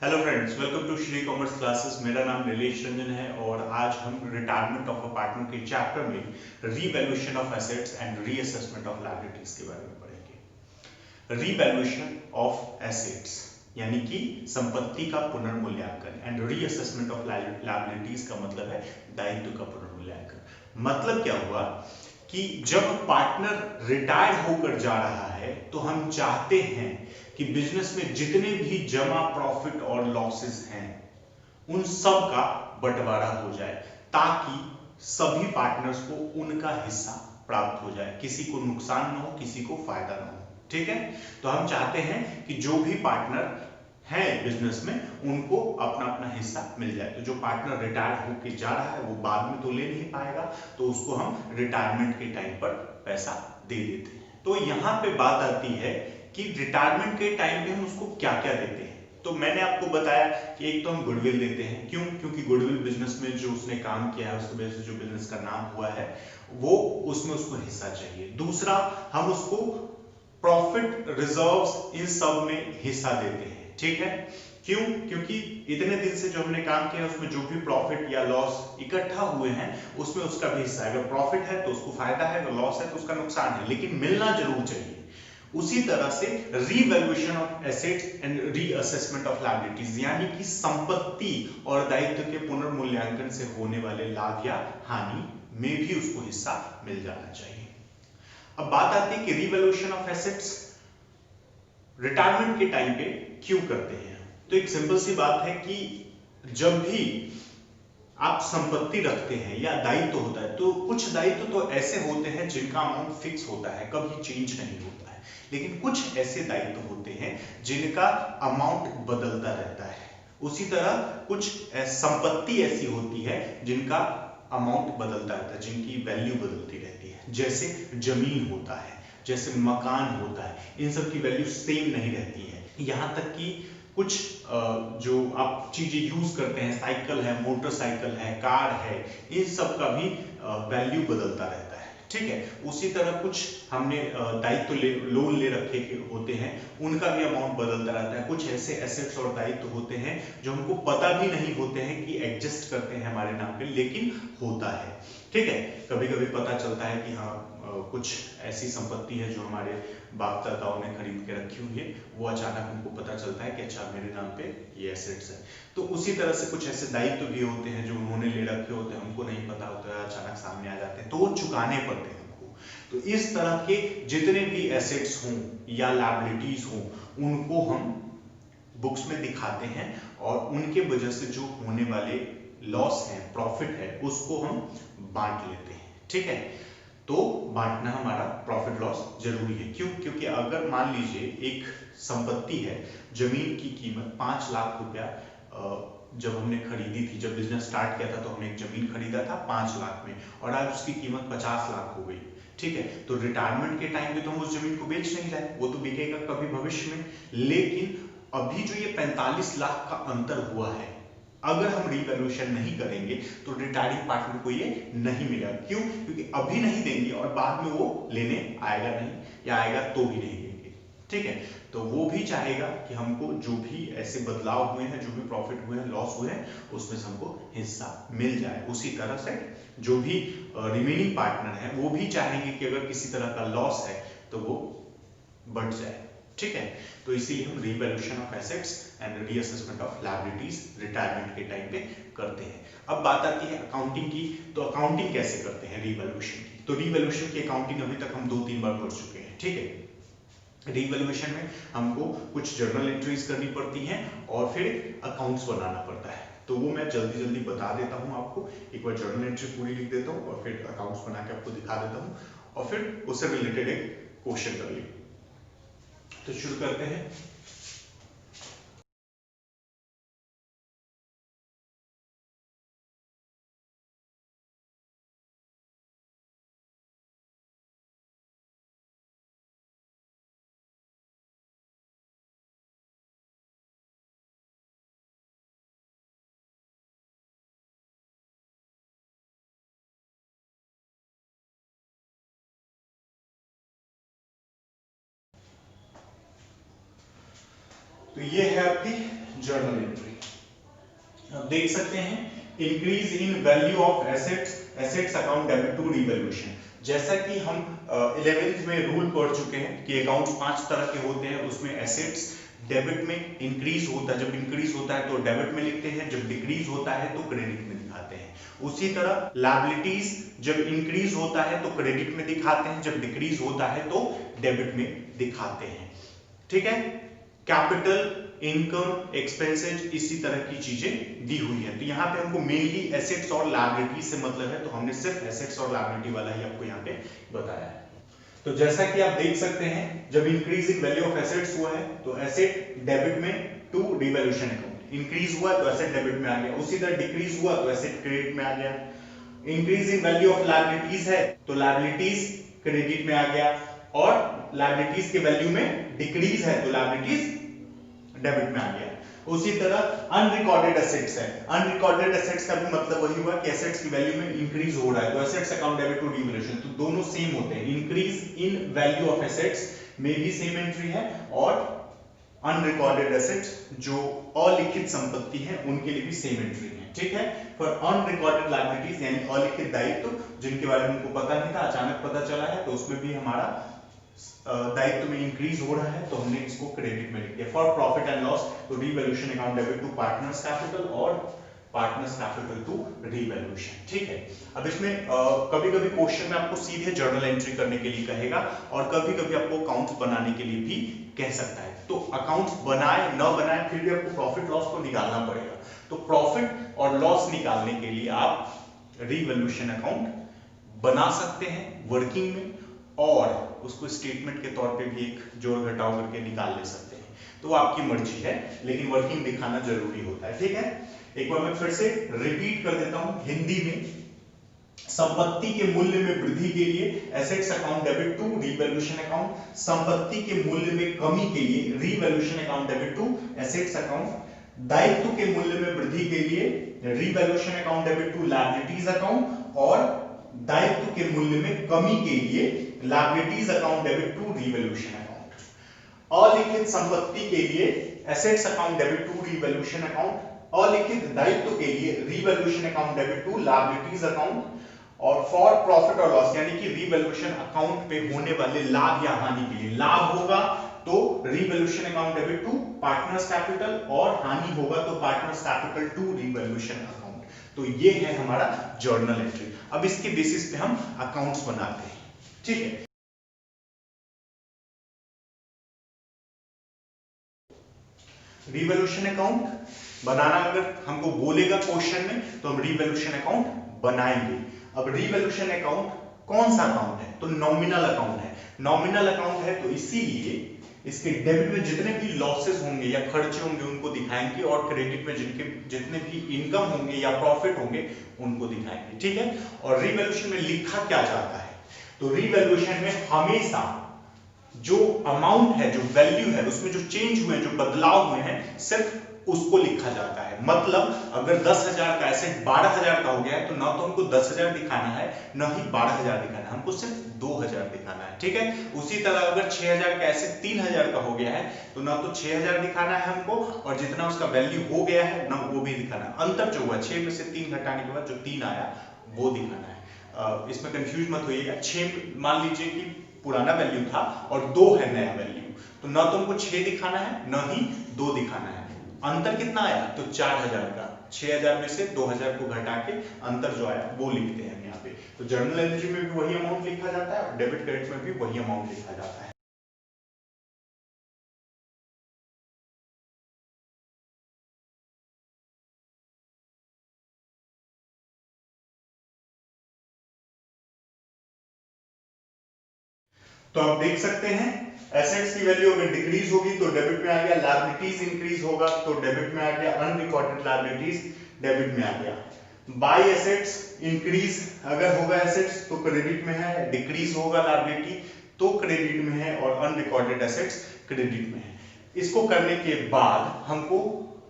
Hello friends, welcome to Shri commerce classes. मेरा नाम नीलेश रंजन है और आज हम रिटायरमेंट ऑफ अ पार्टनर के चैप्टर में revaluation of assets and reassessment of liabilities के बारे में पढ़ेंगे। रीवैल्यूएशन ऑफ एसेट्स यानी कि संपत्ति का पुनर्मूल्यांकन एंड रीअसेसमेंट ऑफ लायबिलिटीज का मतलब है दायित्व का पुनर्मूल्यांकन। मतलब क्या हुआ कि जब पार्टनर रिटायर्ड होकर जा रहा है तो हम चाहते हैं कि बिजनेस में जितने भी जमा प्रॉफिट और लॉसेस हैं उन सब का बंटवारा हो जाए ताकि सभी पार्टनर्स को उनका हिस्सा प्राप्त हो जाए, किसी को नुकसान ना हो, किसी को फायदा ना हो। ठीक है, तो हम चाहते हैं कि जो भी पार्टनर है बिजनेस में उनको अपना अपना हिस्सा मिल जाए। तो जो पार्टनर रिटायर होकर जा रहा है वो बाद में तो ले नहीं पाएगा, तो उसको हम रिटायरमेंट के टाइम पर पैसा दे देते हैं। तो यहाँ पे बात आती है कि रिटायरमेंट के टाइम पे हम उसको क्या क्या देते हैं। तो मैंने आपको बताया कि एक तो हम गुडविल देते हैं। क्यों? क्योंकि गुडविल बिजनेस में जो उसने काम किया है उसकी वजह से जो बिजनेस का नाम हुआ है वो उसमें उसको हिस्सा चाहिए। दूसरा, हम उसको प्रॉफिट रिजर्व्स इन सब में हिस्सा देते हैं। ठीक है, क्यों? क्योंकि इतने दिन से जो हमने काम किया है उसमें जो भी प्रॉफिट या लॉस इकट्ठा हुए हैं उसमें उसका भी हिस्सा है। अगर प्रॉफिट है तो उसको फायदा है, अगर लॉस है तो उसका नुकसान है, लेकिन मिलना जरूर चाहिए। उसी तरह से revaluation of assets and reassessment of liabilities यानी कि संपत्ति और दायित्व के पुनर्मूल्यांकन से होने वाले लाभ या हानि में भी उसको हिस्सा मिल जाना चाहिए। अब बात आती है कि रीवैल्यूएशन ऑफ एसेट्स रिटायरमेंट के टाइम पे क्यों करते हैं। तो एक सिंपल सी बात है कि जब भी आप संपत्ति रखते हैं या दायित्व होता है तो कुछ दायित्व तो ऐसे होते हैं जिनका अमाउंट फिक्स होता है, कभी चेंज नहीं होता है, लेकिन कुछ ऐसे दायित्व होते हैं जिनका अमाउंट बदलता रहता है। उसी तरह कुछ संपत्ति ऐसी होती है जिनका अमाउंट बदलता रहता है, जिनकी वैल्यू बदलती रहती है। जैसे जमीन होता है, जैसे मकान होता है, इन सब की वैल्यू सेम नहीं रहती है। यहाँ तक कि कुछ जो आप चीजें यूज करते हैं, साइकिल है, मोटरसाइकिल है, कार है, इन सब का भी वैल्यू बदलता रहता है। ठीक है, उसी तरह कुछ हमने दायित्व लोन ले रखे होते हैं, उनका भी अमाउंट बदलता रहता है। कुछ ऐसे एसेट्स और दायित्व होते हैं जो हमको पता भी नहीं होते हैं कि एडजस्ट करते हैं हमारे नाम पे, लेकिन होता है। ठीक है, कभी कभी पता चलता है कि हाँ कुछ ऐसी संपत्ति है जो हमारे बाप दादाओं ने खरीद के रखी हुई है, वो अचानक हमको पता चलता है कि अच्छा मेरे नाम पे ये एसेट्स है। तो उसी तरह से कुछ ऐसे दायित्व भी होते हैं जो उन्होंने ले रखे होते हैं, हमको नहीं पता होता है, अचानक सामने आ जाते हैं तो वो चुकाने पड़ते हैं हमको। तो इस तरह के जितने भी एसेट्स हों या लायबिलिटीज हों उनको हम बुक्स में दिखाते हैं और उनके वजह से जो होने वाले लॉस है, प्रॉफिट है, उसको हम बांट लेते हैं। ठीक है, तो बांटना हमारा प्रॉफिट लॉस जरूरी है। क्यों? क्योंकि अगर मान लीजिए एक संपत्ति है, जमीन की कीमत 5 लाख रुपया जब हमने खरीदी थी, जब बिजनेस स्टार्ट किया था तो हमने एक जमीन खरीदा था 5 लाख में और आज उसकी कीमत 50 लाख हो गई। ठीक है, तो रिटायरमेंट के टाइम पे तो हम उस जमीन को बेच नहीं जाए, वो तो बिकेगा कभी भविष्य में। लेकिन अभी जो ये 45 लाख का अंतर हुआ है, अगर हम रिवैल्यूएशन नहीं करेंगे तो रिटायरिंग पार्टनर को ये नहीं मिलेगा। क्यों? क्योंकि अभी नहीं देंगे और बाद में वो लेने आएगा नहीं, या आएगा तो भी नहीं देंगे। ठीक है, तो वो भी चाहेगा कि हमको जो भी ऐसे बदलाव हुए हैं, जो भी प्रॉफिट हुए हैं, लॉस हुए हैं, उसमें से हमको हिस्सा मिल जाए। उसी तरह से जो भी रिमेनिंग पार्टनर है वो भी चाहेंगे कि अगर किसी तरह का लॉस है तो वो बढ़ जाए। ठीक है, तो इसीलिए हम revaluation of assets and reassessment of liabilities retirement के टाइम पे करते हैं। अब बात आती है अकाउंटिंग की। तो अकाउंटिंग कैसे करते हैं रीवैल्यूएशन की? तो रीवैल्यूएशन की अकाउंटिंग अभी तक हम 2-3 बार कर चुके हैं। ठीक है, रीवैल्यूएशन में हमको कुछ जर्नल एंट्रीज करनी पड़ती हैं और फिर अकाउंट्स बनाना पड़ता है। तो वो मैं जल्दी जल्दी बता देता हूँ आपको। एक बार जर्नल एंट्री पूरी लिख देता हूँ और फिर अकाउंट्स बना के आपको दिखा देता हूँ और फिर उससे रिलेटेड एक क्वेश्चन कर लिया। तो शुरू करते हैं। तो ये है आपकी जर्नल एंट्री। अब देख सकते हैं increase in value of assets account debit to revaluation. जैसा कि हम 11th में रूल पढ़ चुके हैं कि अकाउंट्स 5 तरह के होते हैं, उसमें एसेट्स डेबिट में इंक्रीज होता है, जब इंक्रीज होता है तो डेबिट में लिखते हैं, जब डिक्रीज होता है तो क्रेडिट में दिखाते हैं। उसी तरह लायबिलिटीज जब इंक्रीज होता है तो क्रेडिट में दिखाते हैं, जब डिक्रीज होता है तो डेबिट में दिखाते हैं। ठीक है, कैपिटल, इनकम, एक्सपेंसेस, इसी तरह की चीजें दी हुई है। तो यहाँ पे हमको मेनली एसेट्स और लायबिलिटी से मतलब है, तो हमने सिर्फ एसेट्स और लायबिलिटी वाला ही आपको यहाँ पे बताया है। तो जैसा कि आप देख सकते हैं जब increase in value of assets हुआ है तो एसेट डेबिट में टू रिवैल्यूएशन अकाउंट, इंक्रीज हुआ तो एसेट डेबिट में आ गया। उसी तरह डिक्रीज हुआ तो एसेट क्रेडिट में आ गया। Increase in value of liabilities है तो लायबिलिटीज क्रेडिट में आ गया, और लायबिलिटीज के वैल्यू में डिक्रीज है तो लायबिलिटीज डेबिट में आ गया। उसी तरह अनरिकॉर्डेड एसेट्स है, अनरिकॉर्डेड एसेट्स का भी मतलब वही हुआ कि एसेट्स की वैल्यू में इंक्रीज हो रहा है तो assets account debit to revaluation, तो दोनों सेम होते हैं। Increase in value of assets में भी सेम एंट्री है, और अनरिकॉर्डेड एसेट्स जो अलिखित संपत्ति है उनके लिए भी सेम एंट्री है। ठीक है, फॉर अनरिकॉर्डेड लायबिलिटीज यानी अलिखित दायित्व जिनके बारे में हमको पता नहीं था, अचानक पता चला है, तो उसमें भी हमारा दायित्व में इंक्रीज हो रहा है तो हमने इसको क्रेडिट में लिख दिया। फॉर प्रॉफिट एंड लॉस तो revaluation account debit to partners capital और पार्टनर्स कैपिटल टू रिवैल्यूएशन। ठीक है, अब इसमें कभी-कभी क्वेश्चन में आपको सीधे जर्नल एंट्री करने के लिए कहेगा, और कभी-कभी आपको अकाउंट्स बनाने के लिए भी कह सकता है। तो अकाउंट्स बनाए न बनाए फिर भी आपको प्रॉफिट लॉस को निकालना पड़ेगा। तो प्रॉफिट और लॉस निकालने के लिए आप रिवैल्यूएशन अकाउंट बना सकते हैं वर्किंग में, और उसको स्टेटमेंट के तौर पे भी एक जोड़ घटाव करके निकाल ले सकते हैं। तो आपकी मर्जी है, लेकिन वर्किंग दिखाना जरूरी होता है। ठीक है, एक बार मैं फिर से रिपीट कर देता हूं हिंदी में। संपत्ति के मूल्य में वृद्धि के लिए assets account debit to revaluation account, संपत्ति के मूल्य में कमी के लिए revaluation account debit to assets account, दायित्व के मूल्य में वृद्धि के लिए revaluation account debit to liabilities account, और दायित्व के मूल्य में कमी के लिए liabilities account debit to revaluation account. अलिखित संपत्ति के लिए assets account debit to revaluation account, अलिखित दायित्व के लिए revaluation account debit to liabilities account, और फॉर प्रॉफिट और लॉस यानी कि रिवैल्यूएशन अकाउंट पे होने वाले लाभ या हानि के लिए, लाभ होगा तो revaluation account debit to partners capital, और हानि होगा तो partners capital to revaluation account. तो ये है हमारा जर्नल एंट्री। अब इसके बेसिस पे हम अकाउंट्स बनाते हैं। ठीक है, रिवैल्यूएशन अकाउंट बनाना अगर हमको बोलेगा क्वेश्चन में तो हम रिवैल्यूएशन अकाउंट बनाएंगे। अब रिवैल्यूएशन अकाउंट कौन सा अकाउंट है? तो नॉमिनल अकाउंट है। नॉमिनल अकाउंट है तो इसीलिए इसके डेबिट में जितने भी लॉसेस होंगे या खर्चे होंगे उनको दिखाएंगे, और क्रेडिट में जितने भी इनकम होंगे या प्रॉफिट होंगे उनको दिखाएंगे। ठीक है, और रिवैल्यूएशन में लिखा क्या जाता है? तो रिवैल्यूएशन में हमेशा जो अमाउंट है, जो वैल्यू है, उसमें जो चेंज हुए, जो बदलाव हुए हैं, सिर्फ उसको लिखा जाता है। मतलब अगर 10,000 का एसेट 12,000 का हो गया है तो ना तो हमको 10,000 दिखाना है ना ही 12,000 दिखाना है, हमको सिर्फ 2,000 दिखाना है। ठीक है, उसी तरह अगर 6,000 का एसेट 3,000 का हो गया है तो ना तो 6,000 दिखाना है हमको, और जितना उसका वैल्यू हो गया है ना वो भी दिखाना है। अंतर जो हुआ 6 में से 3 घटाने के बाद जो 3 आया वो दिखाना है। इसमें कंफ्यूज मत होइएगा। 6 मान लीजिए कि पुराना वैल्यू था और 2 है नया वैल्यू, तो ना तो हमको 6 दिखाना है ना ही 2 दिखाना है। अंतर कितना आया? तो 4,000 का। 6,000 में से 2,000 को घटा के अंतर जो आया वो लिखते हैं यहाँ पे। तो जर्नल एंट्री में भी वही अमाउंट लिखा जाता है और डेबिट क्रेडिट में भी वही अमाउंट लिखा जाता है। तो आप देख सकते हैं एसेट्स की वैल्यू अगर डिक्रीज होगी तो डेबिट में आ गया, लायबिलिटीज इंक्रीज होगा तो डेबिट में आ गया, अनरिकॉर्डेड लायबिलिटीज डेबिट में आ गया। बाय एसेट्स इंक्रीज अगर होगा एसेट्स तो क्रेडिट में है, डिक्रीज होगा लायबिलिटी तो क्रेडिट में है, और अनरिकॉर्डेड एसेट्स क्रेडिट में है। इसको करने के बाद हमको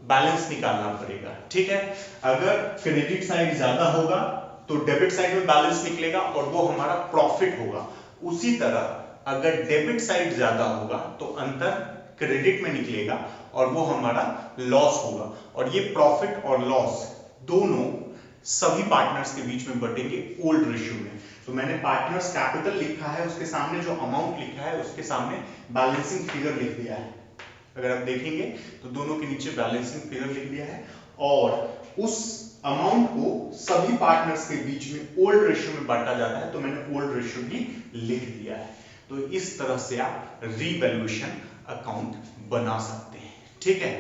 बैलेंस निकालना पड़ेगा। ठीक है, अगर क्रेडिट साइड ज्यादा होगा तो डेबिट साइड में बैलेंस निकलेगा और वो हमारा प्रॉफिट होगा। उसी तरह अगर डेबिट साइड ज्यादा होगा तो अंतर क्रेडिट में निकलेगा और वो हमारा लॉस होगा। और ये प्रॉफिट और लॉस दोनों सभी पार्टनर्स के बीच में बटेंगे ओल्ड रेशियो में। तो मैंने पार्टनर्स कैपिटल लिखा है, उसके सामने जो अमाउंट लिखा है उसके सामने बैलेंसिंग फिगर लिख दिया है। अगर आप देखेंगे तो दोनों के नीचे बैलेंसिंग फिगर लिख दिया है और उस अमाउंट को सभी पार्टनर्स के बीच में ओल्ड रेशियो में बांटा जाता है, तो मैंने ओल्ड रेशियो भी लिख दिया है। तो इस तरह से आप रीवैल्यूएशन अकाउंट बना सकते हैं। ठीक है,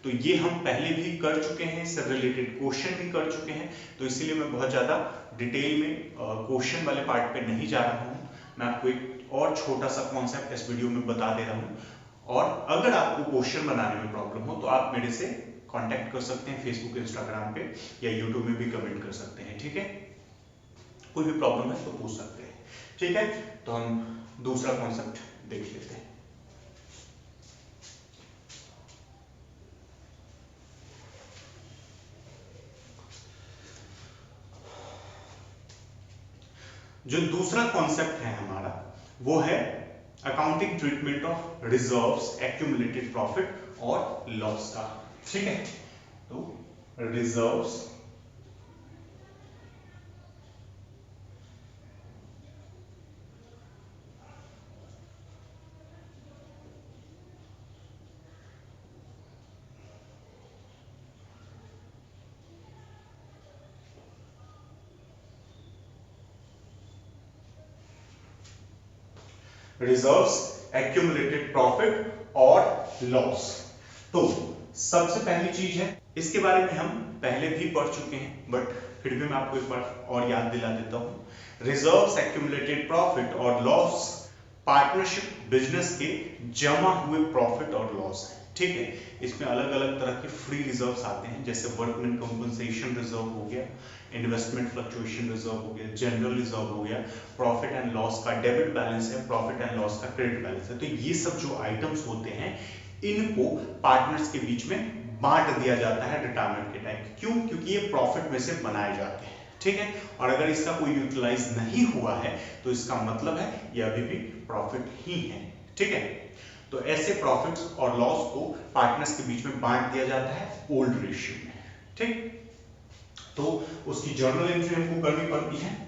तो ये हम पहले भी कर चुके हैं, इससे रिलेटेड क्वेश्चन भी कर चुके हैं, तो इसीलिए मैं बहुत ज्यादा डिटेल में क्वेश्चन वाले पार्ट पे नहीं जा रहा हूं। मैं आपको एक और छोटा सा कॉन्सेप्ट इस वीडियो में बता दे रहा हूं। और अगर आपको क्वेश्चन बनाने में प्रॉब्लम हो तो आप मेरे से कांटेक्ट कर सकते हैं फेसबुक, इंस्टाग्राम पे या यूट्यूब में भी कमेंट कर सकते हैं। ठीक है, कोई भी प्रॉब्लम है तो पूछ सकते हैं। ठीक है, तो हम दूसरा कॉन्सेप्ट देख लेते हैं। जो दूसरा कॉन्सेप्ट है हमारा वो है accounting treatment of reserves, accumulated profit और लॉस का। ठीक है, तो रिजर्व्स, रिजर्व्स, एक्यूमुलेटेड प्रॉफिट और लॉस। तो सबसे पहली चीज है, इसके बारे में हम पहले भी पढ़ चुके हैं, बट फिर भी मैं आपको एक बार और याद दिला देता हूं। रिजर्व्स, एक्यूमुलेटेड प्रॉफिट और लॉस पार्टनरशिप बिजनेस के जमा हुए प्रॉफिट और लॉस है। ठीक है, इसमें अलग अलग तरह के फ्री रिजर्व्स आते हैं, जैसे वर्कमैन कंपनसेशन रिजर्व हो गया, इन्वेस्टमेंट फ्लक्चुएशन रिजर्व हो गया, जनरल रिजर्व हो गया, प्रॉफिट एंड लॉस का डेबिट बैलेंस है, प्रॉफिट एंड लॉस का क्रेडिट बैलेंस है। तो ये सब जो आइटम्स होते हैं इनको पार्टनर्स के बीच में बांट दिया जाता है रिटायरमेंट के टाइम। क्यों? क्योंकि ये प्रॉफिट में से बनाए जाते हैं। ठीक है, और अगर इसका कोई यूटिलाइज नहीं हुआ है तो इसका मतलब है ये अभी भी प्रॉफिट ही है। ठीक है, तो ऐसे प्रॉफिट्स और लॉस को पार्टनर्स के बीच में बांट दिया जाता है ओल्ड रेशियो में। ठीक, तो उसकी जर्नल एंट्री हमको करनी पड़ती है।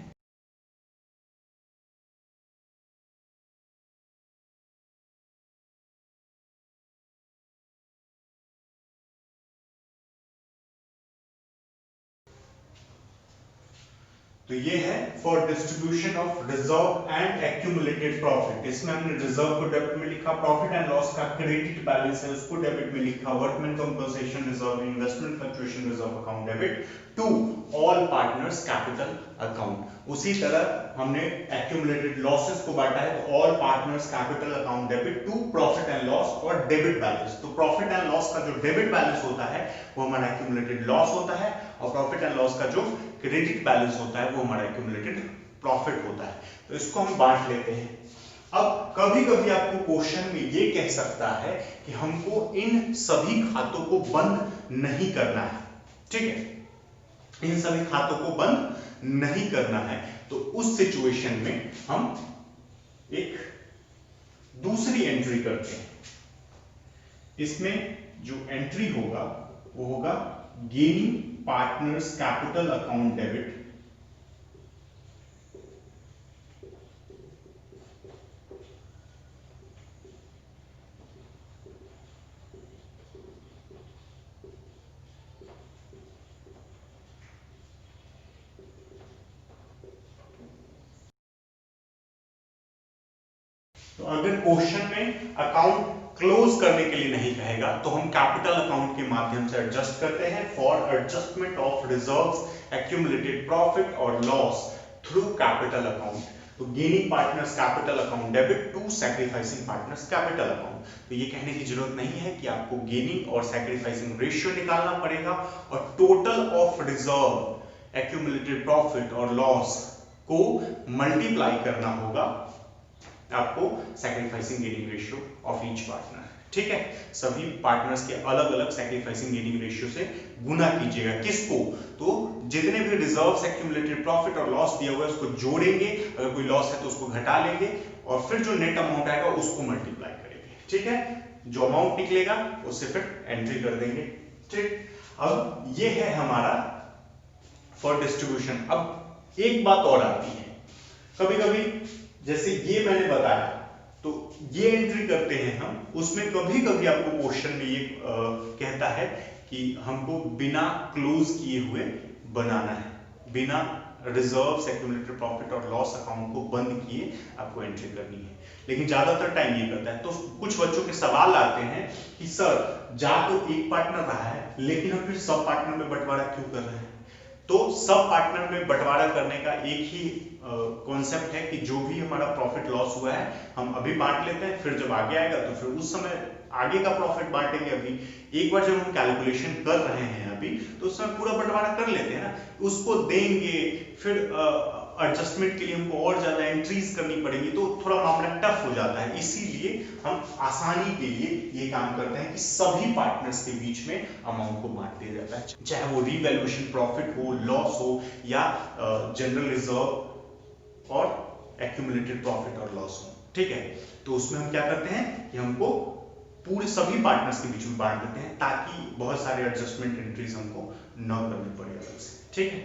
तो ये है for distribution of reserve and accumulated profit. इसमें हमने रिजर्व को डेबिट में लिखा, प्रॉफिट एंड लॉस का क्रेडिट बैलेंस है उसको डेबिट में लिखा, workman compensation reserve, investment fluctuation reserve account debit to all partners capital account. उसी तरह हमने एक्यूमुलेटेड लॉसेस को बांटा है, तो all partners capital account debit to profit and loss और डेबिट बैलेंस। तो प्रॉफिट एंड लॉस का जो डेबिट बैलेंस होता है वो हमारा एक्यूमुलेटेड लॉस होता है, और प्रॉफिट एंड लॉस का जो क्रेडिट बैलेंस होता है वो हमारा एक्यूमुलेटेड प्रॉफिट होता है। तो इसको हम बांट लेते हैं। अब कभी कभी आपको क्वेश्चन में ये कह सकता है कि हमको इन सभी खातों को बंद नहीं करना है। ठीक है, इन सभी खातों को बंद नहीं करना है, तो उस सिचुएशन में हम एक दूसरी एंट्री करते हैं। इसमें जो एंट्री होगा वो होगा gaining partners capital account debit तो अगर क्वेश्चन में अकाउंट क्लोज करने के लिए नहीं कहेगा तो हम कैपिटल अकाउंट के माध्यम से एडजस्ट करते हैं for adjustment of reserves, accumulated profit और लॉस थ्रू कैपिटल अकाउंट। तो gaining partners capital account debit to sacrificing partners capital account. तो ये कहने की जरूरत नहीं है कि आपको गेनिंग और सैक्रिफाइसिंग रेशियो निकालना पड़ेगा, और total of reserve, accumulated profit और लॉस को मल्टीप्लाई करना होगा आपको sacrificing gaining ratio of each partner. ठीक है, सभी पार्टनर्स के अलग अलग सैक्रिफाइसिंग गेनिंग रेशियो से गुना कीजिएगा। किसको? तो जितने भी रिजर्व्स, एक्यूमुलेटेड प्रॉफिट और लॉस दिया हुआ है उसको जोड़ेंगे, अगर कोई लॉस है तो उसको घटा लेंगे, और फिर जो नेट अमाउंट आएगा उसको मल्टीप्लाई करेंगे। ठीक है, जो अमाउंट निकलेगा उससे फिर एंट्री कर देंगे। ठीक, अब ये है हमारा फॉर डिस्ट्रीब्यूशन। अब एक बात और आती है, कभी कभी जैसे ये मैंने बताया तो ये एंट्री करते हैं हम, उसमें कभी कभी आपको क्वेश्चन में ये कहता है कि हमको बिना क्लोज किए हुए बनाना है, बिना रिजर्व्स, एक्यूमुलेटेड प्रॉफिट और लॉस अकाउंट को बंद किए आपको एंट्री करनी है। लेकिन ज्यादातर टाइम ये करता है। तो कुछ बच्चों के सवाल आते हैं कि सर जा तो एक पार्टनर रहा है लेकिन हम फिर सब पार्टनर में बंटवारा क्यों कर रहे हैं? तो सब पार्टनर में बंटवारा करने का एक ही कॉन्सेप्ट है कि जो भी हमारा प्रॉफिट लॉस हुआ है हम अभी बांट लेते हैं, फिर जब आगे आएगा तो फिर उस समय आगे का प्रॉफिट बांटेंगे। अभी एक बार जब हम कैलकुलेशन कर रहे हैं अभी तो उस समय पूरा बंटवारा कर लेते हैं ना, उसको देंगे फिर एडजस्टमेंट के लिए हमको और ज्यादा एंट्रीज करनी पड़ेगी तो थोड़ा मामला टफ हो जाता है। इसीलिए हम आसानी के लिए ये काम करते हैं कि सभी पार्टनर्स के बीच में अमाउंट को बांट दिया जाता है, चाहे वो रीवैल्यूएशन प्रॉफिट हो, लॉस हो या जनरल रिजर्व और एक्यूमुलेटेड प्रॉफिट और लॉस हो। ठीक है, तो उसमें हम क्या करते हैं कि हमको पूरे सभी पार्टनर्स के बीच में बांट देते हैं ताकि बहुत सारे एडजस्टमेंट एंट्रीज हमको न करनी पड़े अलग से। ठीक है,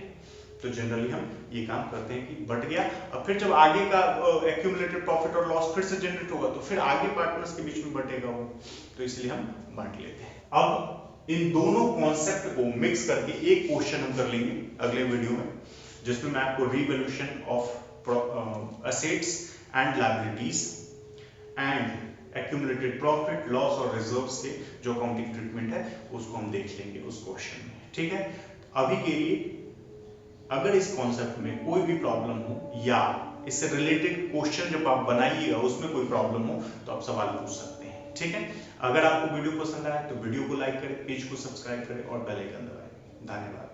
तो जनरली हम ये काम करते हैं कि बट गया, अब फिर जब आगे का एक्यूमुलेटेड प्रॉफिट और लॉस फिर से जनरेट होगा तो फिर आगे पार्टनर्स के बीच में बटेगा वो, तो इसलिए हम बांट लेते हैं। अब इन दोनों कॉन्सेप्ट को मिक्स करके एक क्वेश्चन हम कर लेंगे अगले वीडियो में, जिसमें मैं आपको revaluation of assets and liabilities and accumulated profit, loss और रिजर्व्स के जो अकाउंटिंग ट्रीटमेंट है उसको हम देख लेंगे उस क्वेश्चन में। ठीक है, अभी के लिए अगर इस कॉन्सेप्ट में कोई भी प्रॉब्लम हो या इससे रिलेटेड क्वेश्चन जब आप बनाइएगा उसमें कोई प्रॉब्लम हो तो आप सवाल पूछ सकते हैं। ठीक है, अगर आपको वीडियो पसंद आए तो वीडियो को लाइक करें, पेज को सब्सक्राइब करें और बेल आइकन दबाएं। धन्यवाद।